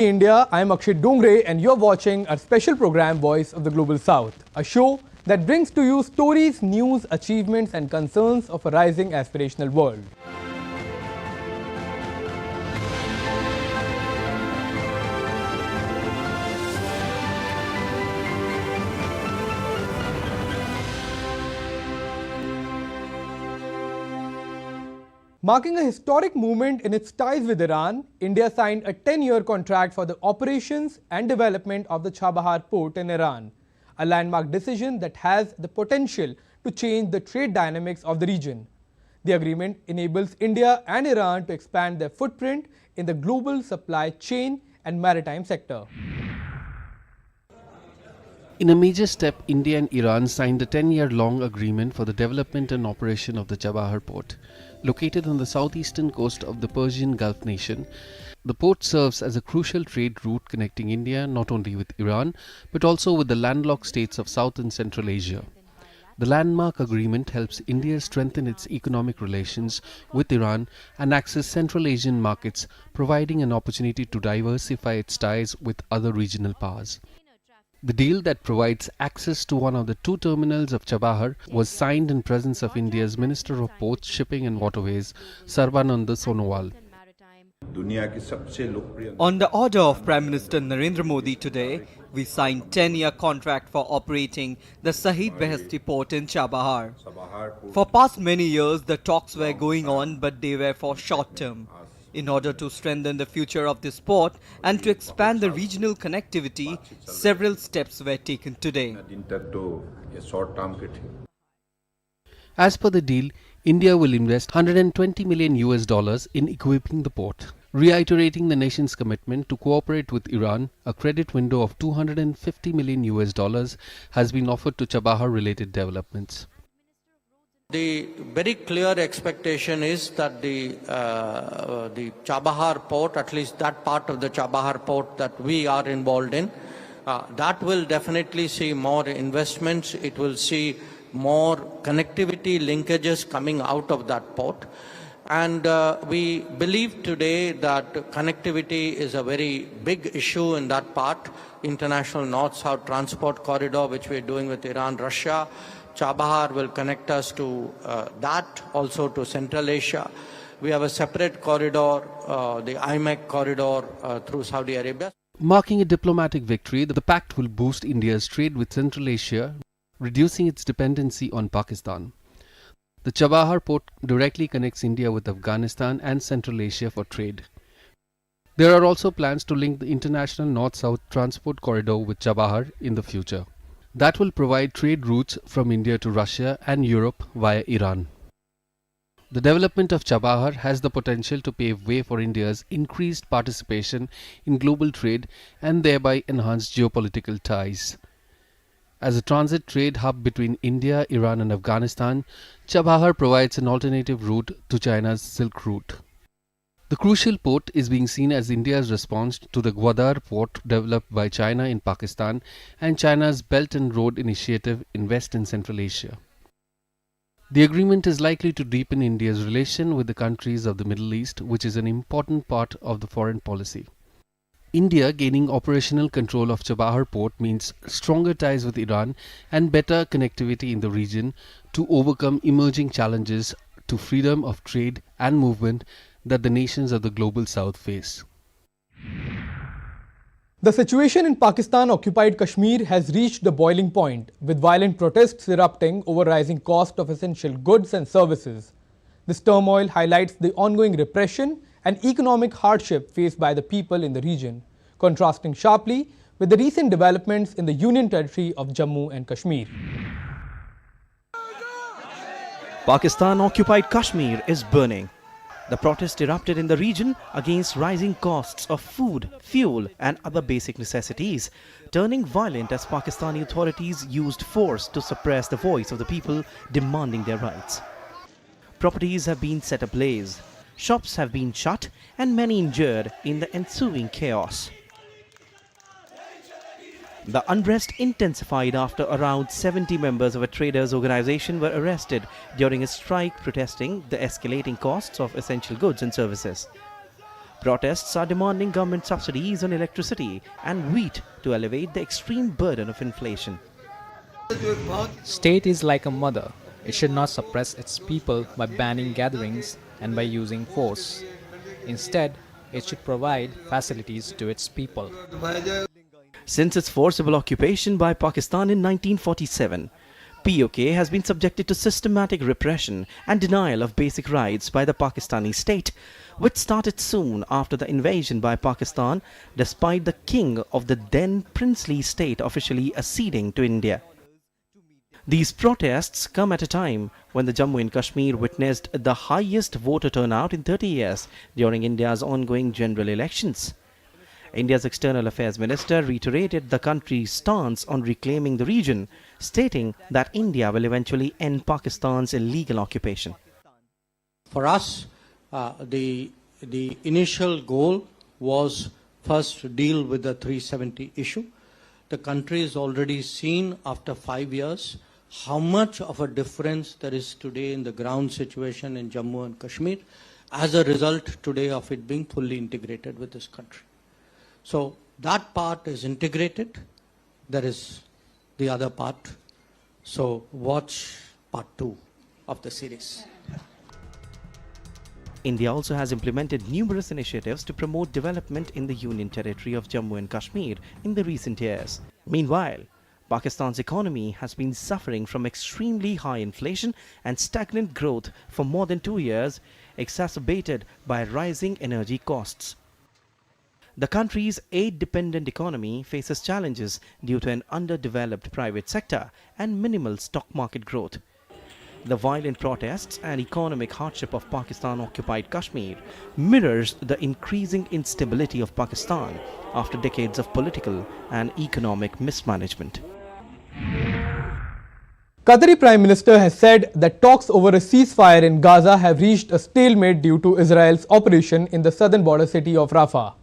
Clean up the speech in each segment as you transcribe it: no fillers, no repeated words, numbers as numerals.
India, I am Akshay Dongre and you're watching our special program Voice of the Global South, a show that brings to you stories, news, achievements and concerns of a rising aspirational world. Marking a historic moment in its ties with Iran, India signed a 10-year contract for the operations and development of the Chabahar port in Iran, a landmark decision that has the potential to change the trade dynamics of the region. The agreement enables India and Iran to expand their footprint in the global supply chain and maritime sector. In a major step, India and Iran signed a 10-year-long agreement for the development and operation of the Chabahar port. Located on the southeastern coast of the Persian Gulf nation, the port serves as a crucial trade route connecting India not only with Iran but also with the landlocked states of South and Central Asia. The landmark agreement helps India strengthen its economic relations with Iran and access Central Asian markets, providing an opportunity to diversify its ties with other regional powers. The deal that provides access to one of the two terminals of Chabahar was signed in presence of India's Minister of Ports, Shipping and Waterways, Sarbanand Sonowal. On the order of Prime Minister Narendra Modi today, we signed 10-year contract for operating the Shahid Beheshti port in Chabahar. For past many years, the talks were going on, but they were for short term. In order to strengthen the future of this port and to expand the regional connectivity, several steps were taken today. As per the deal, India will invest $120 million in equipping the port. Reiterating the nation's commitment to cooperate with Iran, a credit window of $250 million has been offered to Chabahar-related developments. The very clear expectation is that the Chabahar port, at least that part of the Chabahar port that we are involved in, that will definitely see more investments. It will see more connectivity linkages coming out of that port. And we believe today that connectivity is a very big issue in that part. International North-South Transport Corridor, which we are doing with Iran, Russia. Chabahar will connect us to that, also to Central Asia. We have a separate corridor, the IMEC corridor through Saudi Arabia. Marking a diplomatic victory, the pact will boost India's trade with Central Asia, reducing its dependency on Pakistan. The Chabahar port directly connects India with Afghanistan and Central Asia for trade. There are also plans to link the International North-South Transport Corridor with Chabahar in the future. That will provide trade routes from India to Russia and Europe via Iran. The development of Chabahar has the potential to pave way for India's increased participation in global trade and thereby enhance geopolitical ties. As a transit trade hub between India, Iran and Afghanistan, Chabahar provides an alternative route to China's Silk Route. The crucial port is being seen as India's response to the Gwadar port developed by China in Pakistan and China's Belt and Road Initiative in West and Central Asia. The agreement is likely to deepen India's relation with the countries of the Middle East, which is an important part of the foreign policy. India gaining operational control of Chabahar port means stronger ties with Iran and better connectivity in the region to overcome emerging challenges to freedom of trade and movement that the nations of the global south face. The situation in Pakistan-occupied Kashmir has reached the boiling point, with violent protests erupting over rising cost of essential goods and services. This turmoil highlights the ongoing repression and economic hardship faced by the people in the region, contrasting sharply with the recent developments in the Union Territory of Jammu and Kashmir. Pakistan-occupied Kashmir is burning. The protest erupted in the region against rising costs of food, fuel and other basic necessities, turning violent as Pakistani authorities used force to suppress the voice of the people demanding their rights. Properties have been set ablaze, shops have been shut and many injured in the ensuing chaos. The unrest intensified after around 70 members of a traders' organization were arrested during a strike protesting the escalating costs of essential goods and services. Protests are demanding government subsidies on electricity and wheat to alleviate the extreme burden of inflation. State is like a mother. It should not suppress its people by banning gatherings and by using force. Instead, it should provide facilities to its people. Since its forcible occupation by Pakistan in 1947, POK has been subjected to systematic repression and denial of basic rights by the Pakistani state, which started soon after the invasion by Pakistan, despite the king of the then princely state officially acceding to India. These protests come at a time when the Jammu and Kashmir witnessed the highest voter turnout in 30 years during India's ongoing general elections. India's External Affairs Minister reiterated the country's stance on reclaiming the region, stating that India will eventually end Pakistan's illegal occupation. For us, the initial goal was first to deal with the 370 issue. The country has already seen after 5 years how much of a difference there is today in the ground situation in Jammu and Kashmir as a result today of it being fully integrated with this country. So that part is integrated. There is the other part. So watch part 2 of the series. India also has implemented numerous initiatives to promote development in the Union Territory of Jammu and Kashmir in the recent years. Meanwhile, Pakistan's economy has been suffering from extremely high inflation and stagnant growth for more than 2 years, exacerbated by rising energy costs. The country's aid-dependent economy faces challenges due to an underdeveloped private sector and minimal stock market growth. The violent protests and economic hardship of Pakistan-occupied Kashmir mirrors the increasing instability of Pakistan after decades of political and economic mismanagement. Qatari Prime Minister has said that talks over a ceasefire in Gaza have reached a stalemate due to Israel's operation in the southern border city of Rafah.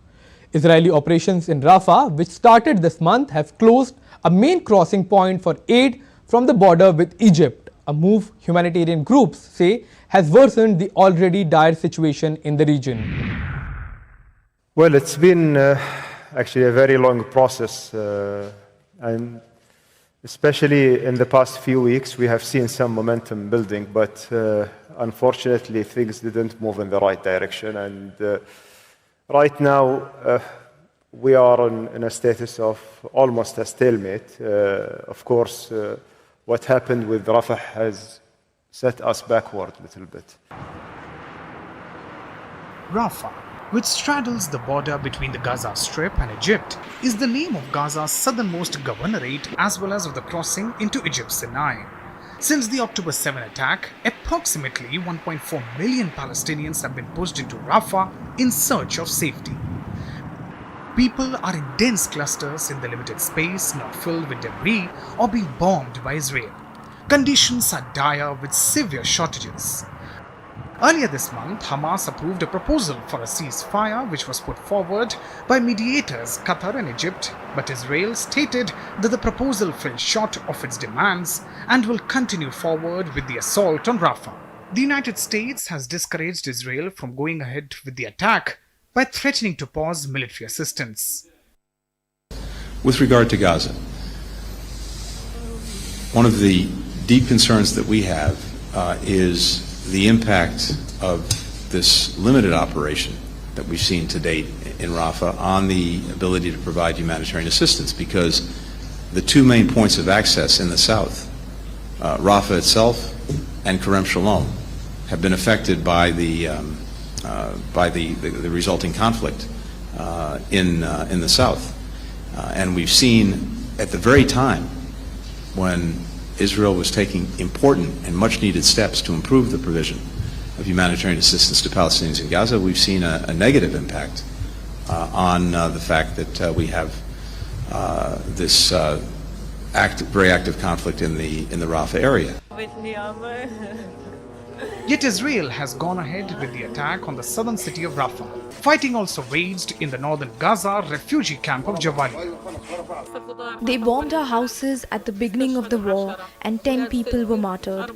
Israeli operations in Rafah, which started this month, have closed a main crossing point for aid from the border with Egypt, a move humanitarian groups say has worsened the already dire situation in the region. Well, it's been actually a very long process, and especially in the past few weeks, we have seen some momentum building, but unfortunately, things didn't move in the right direction. And right now, we are in a status of almost a stalemate. Of course, what happened with Rafah has set us backward a little bit. Rafah, which straddles the border between the Gaza Strip and Egypt, is the name of Gaza's southernmost governorate as well as of the crossing into Egypt's Sinai. Since the October 7 attack, approximately 1.4 million Palestinians have been pushed into Rafah in search of safety. People are in dense clusters in the limited space, not filled with debris or being bombed by Israel. Conditions are dire with severe shortages. Earlier this month, Hamas approved a proposal for a ceasefire which was put forward by mediators Qatar and Egypt, but Israel stated that the proposal fell short of its demands and will continue forward with the assault on Rafah. The United States has discouraged Israel from going ahead with the attack by threatening to pause military assistance. With regard to Gaza, one of the deep concerns that we have is the impact of this limited operation that we've seen to date in Rafah on the ability to provide humanitarian assistance, because the two main points of access in the south, Rafah itself and Kerem Shalom, have been affected by the resulting conflict in the south. And we've seen at the very time when Israel was taking important and much needed steps to improve the provision of humanitarian assistance to Palestinians in Gaza, we've seen a negative impact on the fact that we have this very active conflict in the Rafah area. Yet Israel has gone ahead with the attack on the southern city of Rafah. Fighting also waged in the northern Gaza refugee camp of Jabali. They bombed our houses at the beginning of the war and 10 people were martyred.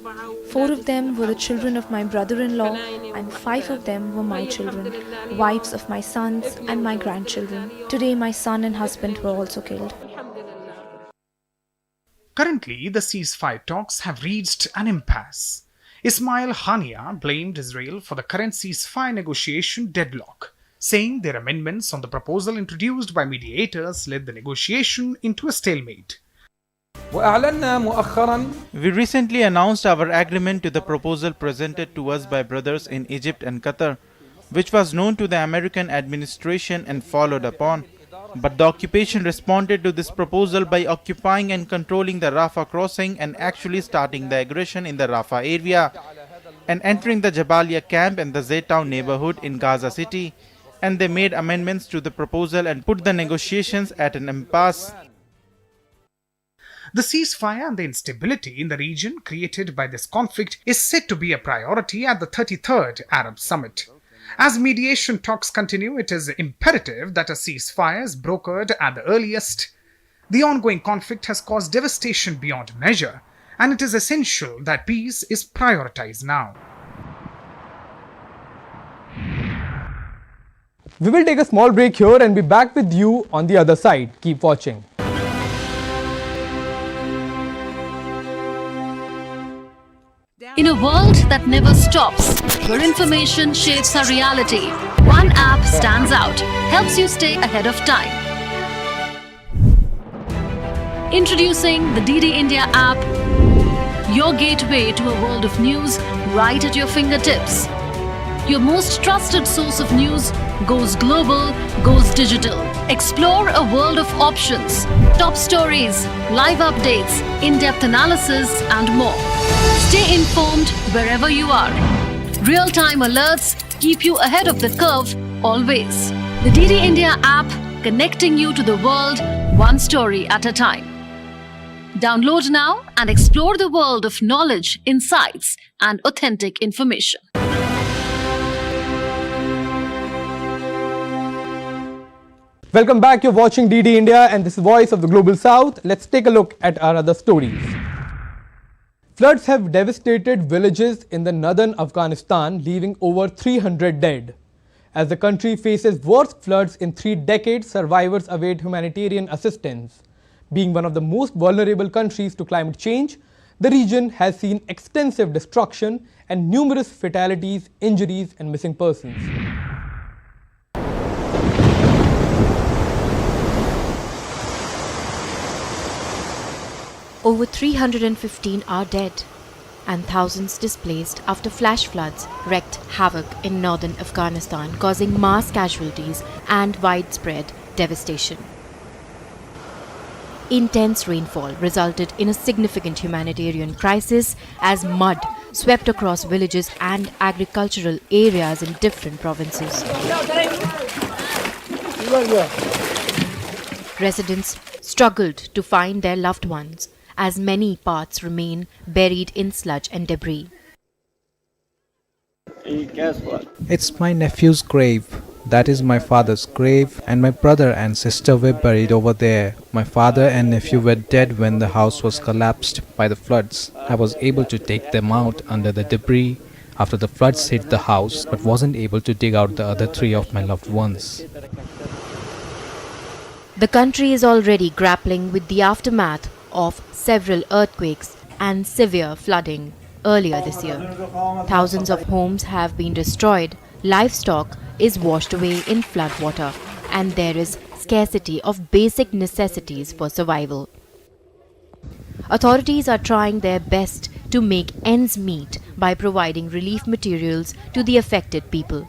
4 of them were the children of my brother-in-law and 5 of them were my children, wives of my sons and my grandchildren. Today my son and husband were also killed. Currently, the ceasefire talks have reached an impasse. Ismail Hania blamed Israel for the current ceasefire negotiation deadlock, saying their amendments on the proposal introduced by mediators led the negotiation into a stalemate. We recently announced our agreement to the proposal presented to us by brothers in Egypt and Qatar, which was known to the American administration and followed upon. But the occupation responded to this proposal by occupying and controlling the Rafah crossing and actually starting the aggression in the Rafah area and entering the Jabalia camp and the Zaytown neighborhood in Gaza City. And they made amendments to the proposal and put the negotiations at an impasse. The ceasefire and the instability in the region created by this conflict is said to be a priority at the 33rd Arab Summit. As mediation talks continue, it is imperative that a ceasefire is brokered at the earliest. The ongoing conflict has caused devastation beyond measure, and it is essential that peace is prioritized now. We will take a small break here and be back with you on the other side. Keep watching. In a world that never stops, where information shapes our reality, one app stands out, helps you stay ahead of time. Introducing the DD India app, your gateway to a world of news right at your fingertips. Your most trusted source of news goes global, goes digital. Explore a world of options, top stories, live updates, in-depth analysis and more. Stay informed wherever you are. Real-time alerts keep you ahead of the curve always. The DD India app, connecting you to the world one story at a time. Download now and explore the world of knowledge, insights and authentic information. Welcome back. You're watching DD India and this is Voice of the Global South. Let's take a look at our other stories. Floods have devastated villages in the northern Afghanistan, leaving over 300 dead. As the country faces worst floods in 3 decades, survivors await humanitarian assistance. Being one of the most vulnerable countries to climate change, the region has seen extensive destruction and numerous fatalities, injuries and missing persons. Over 315 are dead and thousands displaced after flash floods wreaked havoc in northern Afghanistan, causing mass casualties and widespread devastation. Intense rainfall resulted in a significant humanitarian crisis as mud swept across villages and agricultural areas in different provinces. Residents struggled to find their loved ones, as many parts remain buried in sludge and debris. It's my nephew's grave. That is my father's grave, and my brother and sister were buried over there. My father and nephew were dead when the house was collapsed by the floods. I was able to take them out under the debris after the floods hit the house, but wasn't able to dig out the other 3 of my loved ones. The country is already grappling with the aftermath of several earthquakes and severe flooding earlier this year. Thousands of homes have been destroyed, livestock is washed away in floodwater, and there is scarcity of basic necessities for survival. Authorities are trying their best to make ends meet by providing relief materials to the affected people.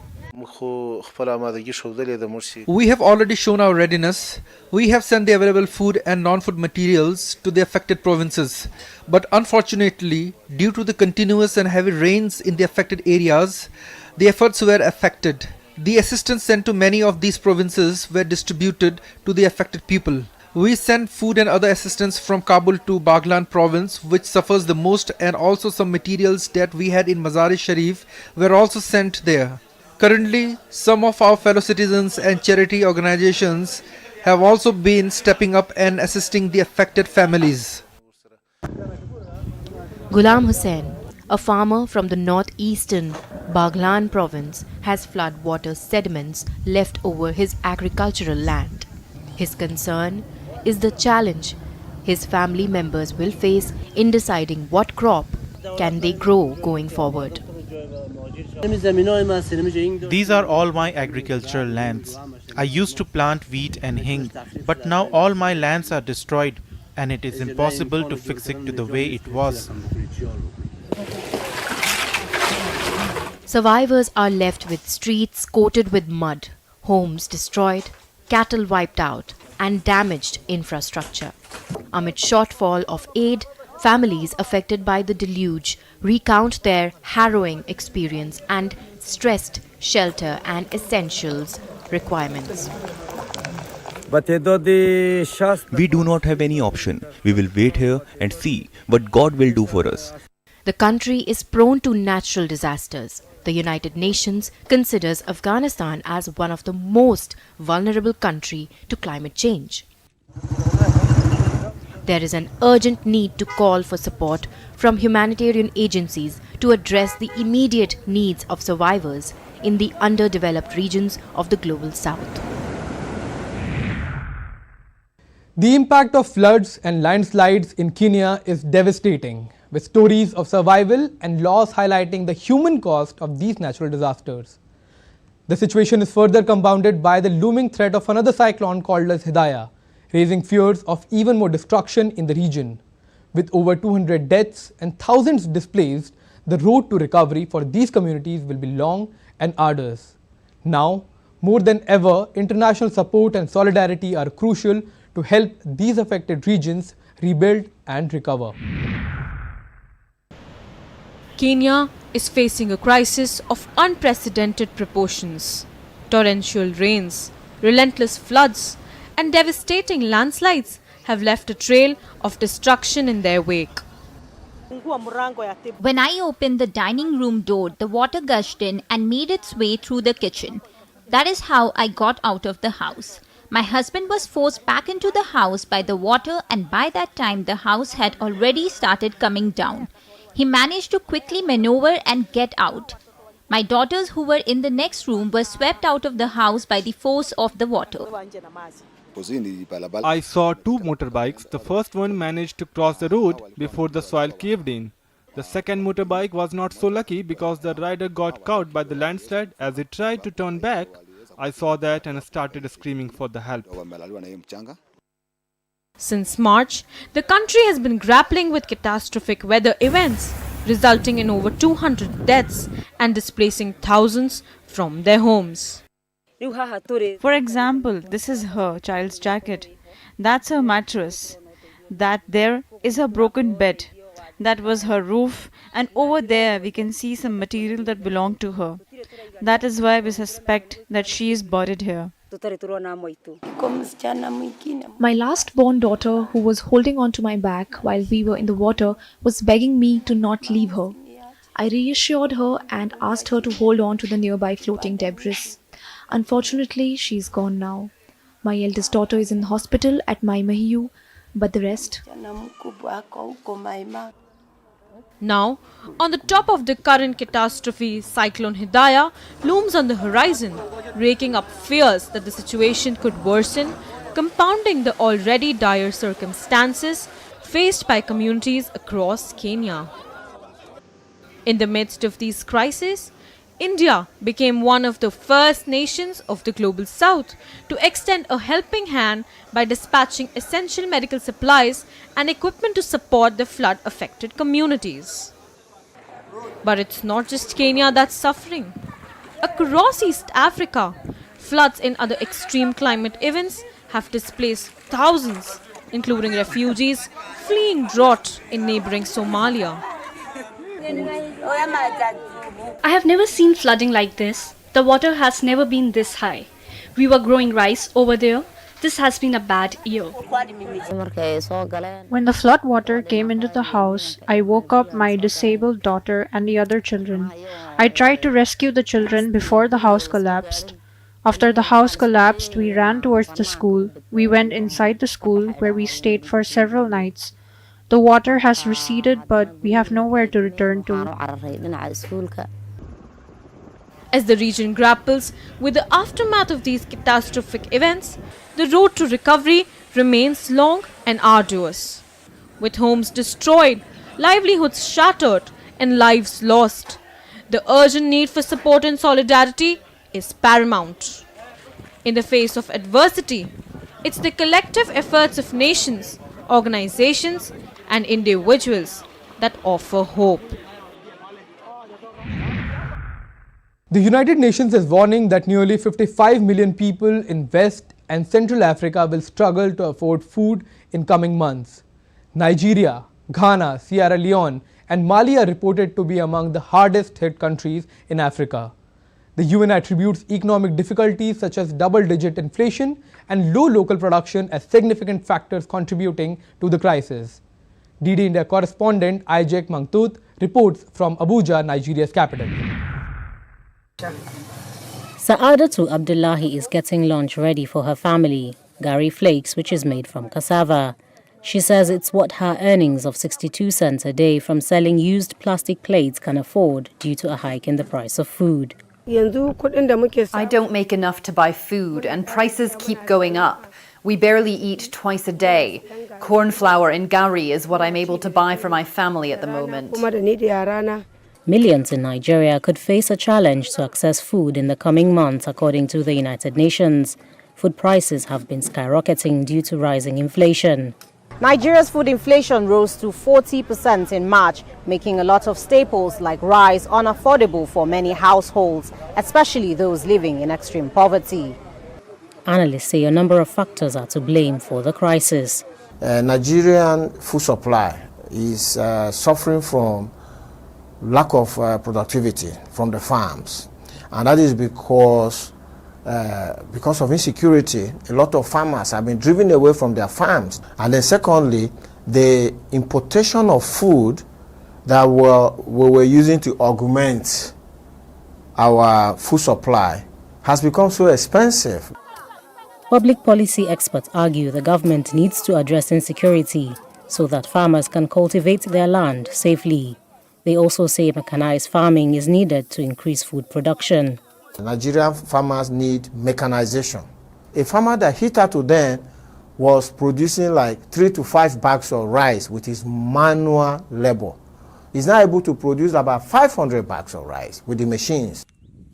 We have already shown our readiness. We have sent the available food and non-food materials to the affected provinces. But unfortunately, due to the continuous and heavy rains in the affected areas, the efforts were affected. The assistance sent to many of these provinces were distributed to the affected people. We sent food and other assistance from Kabul to Baghlan province, which suffers the most, and also some materials that we had in Mazar-e-Sharif were also sent there. Currently, some of our fellow citizens and charity organizations have also been stepping up and assisting the affected families. Ghulam Hussain, a farmer from the northeastern Baghlan province, has flood water sediments left over his agricultural land. His concern is the challenge his family members will face in deciding what crop can they grow going forward. These are all my agricultural lands. I used to plant wheat and hing, but now all my lands are destroyed and it is impossible to fix it to the way it was. Survivors are left with streets coated with mud, homes destroyed, cattle wiped out, and damaged infrastructure. Amid shortfall of aid, families affected by the deluge recount their harrowing experience and stressed shelter and essentials requirements. We do not have any option. We will wait here and see what God will do for us. The country is prone to natural disasters. The United Nations considers Afghanistan as one of the most vulnerable countries to climate change. There is an urgent need to call for support from humanitarian agencies to address the immediate needs of survivors in the underdeveloped regions of the global south. The impact of floods and landslides in Kenya is devastating, with stories of survival and loss highlighting the human cost of these natural disasters. The situation is further compounded by the looming threat of another cyclone called as Hidayah, raising fears of even more destruction in the region. With over 200 deaths and thousands displaced, the road to recovery for these communities will be long and arduous. Now, more than ever, international support and solidarity are crucial to help these affected regions rebuild and recover. Kenya is facing a crisis of unprecedented proportions. Torrential rains, relentless floods, and devastating landslides have left a trail of destruction in their wake. When I opened the dining room door, the water gushed in and made its way through the kitchen. That is how I got out of the house. My husband was forced back into the house by the water, and by that time the house had already started coming down. He managed to quickly maneuver and get out. My daughters, who were in the next room, were swept out of the house by the force of the water. I saw two motorbikes. The first one managed to cross the road before the soil caved in. The second motorbike was not so lucky because the rider got caught by the landslide as he tried to turn back. I saw that and started screaming for the help. Since March, the country has been grappling with catastrophic weather events, resulting in over 200 deaths and displacing thousands from their homes. For example, this is her child's jacket. That's her mattress. That there is her broken bed. That was her roof, and over there we can see some material that belonged to her. That is why we suspect that she is buried here. My last born daughter, who was holding on to my back while we were in the water, was begging me to not leave her. I reassured her and asked her to hold on to the nearby floating debris. Unfortunately, she is gone now. My eldest daughter is in hospital at Maimahiu, but the rest... Now, on the top of the current catastrophe, Cyclone Hidayah looms on the horizon, raking up fears that the situation could worsen, compounding the already dire circumstances faced by communities across Kenya. In the midst of these crises, India became one of the first nations of the global south to extend a helping hand by dispatching essential medical supplies and equipment to support the flood-affected communities. But it's not just Kenya that's suffering. Across East Africa, floods and other extreme climate events have displaced thousands, including refugees fleeing drought in neighboring Somalia. I have never seen flooding like this. The water has never been this high. We were growing rice over there. This has been a bad year. When the flood water came into the house, I woke up my disabled daughter and the other children. I tried to rescue the children before the house collapsed. After the house collapsed, we ran towards the school. We went inside the school where we stayed for several nights. The water has receded, but we have nowhere to return to. As the region grapples with the aftermath of these catastrophic events, the road to recovery remains long and arduous. With homes destroyed, livelihoods shattered, and lives lost, the urgent need for support and solidarity is paramount. In the face of adversity, it's the collective efforts of nations, organizations, and individuals that offer hope. The United Nations is warning that nearly 55 million people in West and Central Africa will struggle to afford food in coming months. Nigeria, Ghana, Sierra Leone, and Mali are reported to be among the hardest hit countries in Africa. The UN attributes economic difficulties such as double-digit inflation and low local production as significant factors contributing to the crisis. DD India correspondent Ajek Mangtut reports from Abuja, Nigeria's capital. Sa'adatu Abdullahi is getting lunch ready for her family, Gari Flakes, which is made from cassava. She says it's what her earnings of 62 cents a day from selling used plastic plates can afford due to a hike in the price of food. I don't make enough to buy food and prices keep going up. We barely eat twice a day. Corn flour and gari is what I'm able to buy for my family at the moment. Millions in Nigeria could face a challenge to access food in the coming months, according to the United Nations. Food prices have been skyrocketing due to rising inflation. Nigeria's food inflation rose to 40% in March, making a lot of staples like rice unaffordable for many households, especially those living in extreme poverty. Analysts say a number of factors are to blame for the crisis. Nigerian food supply is suffering from lack of productivity from the farms, and that is because of insecurity. A lot of farmers have been driven away from their farms, and then secondly, the importation of food that we were using to augment our food supply has become so expensive. Public policy experts argue the government needs to address insecurity so that farmers can cultivate their land safely. They also say mechanized farming is needed to increase food production. Nigerian farmers need mechanization. A farmer that hitherto then was producing like 3 to 5 bags of rice with his manual labor is now able to produce about 500 bags of rice with the machines.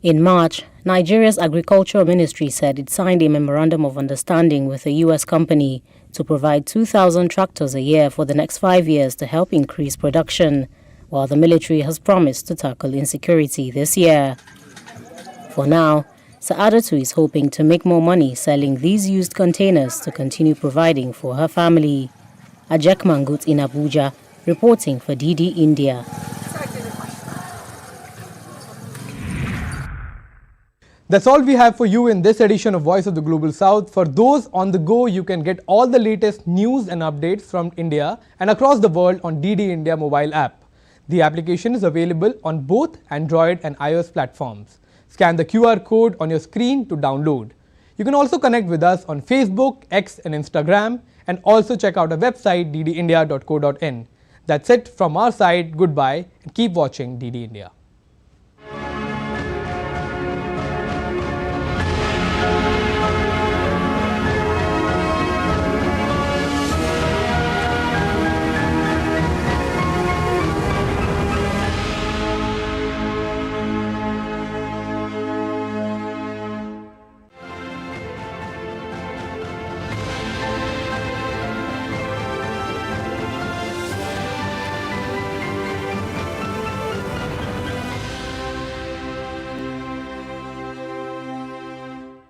In March, Nigeria's Agricultural Ministry said it signed a memorandum of understanding with a U.S. company to provide 2,000 tractors a year for the next 5 years to help increase production, while the military has promised to tackle insecurity this year. For now, Sa'adatu is hoping to make more money selling these used containers to continue providing for her family. Ajek Mangut in Abuja, reporting for DD India. That's all we have for you in this edition of Voice of the Global South. For those on the go, you can get all the latest news and updates from India and across the world on DD India mobile app. The application is available on both Android and iOS platforms. Scan the QR code on your screen to download. You can also connect with us on Facebook, X and Instagram, and also check out our website ddindia.co.in. That's it from our side. Goodbye and keep watching DD India.